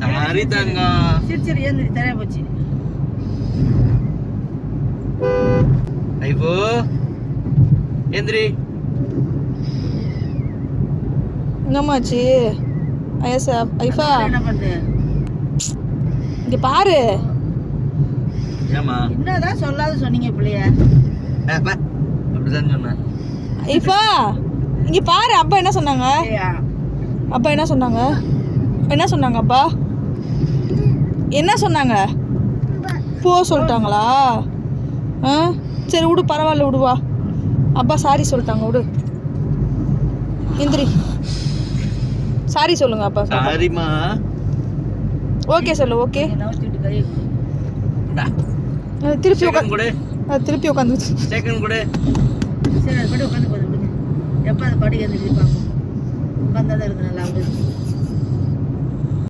Sorry தங்கம். சரி சரி ஏந்திரி தரையா போச்சு. ஐபோ எந்திரி. என்னமாச்சு ஐஃபா? என்ன பண்ணுது? இங்க பாரு. ஏமா என்னதான் சொல்லாத சொன்னீங்க பிள்ளைய? அப்படிதான் சொன்னேன். ஐஃபா இங்க பாரு. அப்பா என்ன சொன்னாங்க? அப்பா என்ன சொன்னாங்க? என்ன சொன்னாங்க அப்பா? என்ன சொன்னாங்க? போ சொல்லிட்டாங்களா? ஆ சரி விடு, பரவாயில்ல விடுவா. அப்பா சாரி சொல்லிட்டாங்க விடு. எந்திரி சாரி சொல்லுங்க அப்பா. சாரிமா. ஓகே சொல்லு. ஓகே நவச்சிட்டு கையை திருப்பி செகண்ட் கொடு. திருப்பி உட்காந்து. செகண்ட் கொடு. சரி அது படி உட்காந்து போகுது. எப்போ அதை படி எழுந்திரிச்சு பார்ப்போம். உட்காந்தாதான் இருக்கு நல்லா.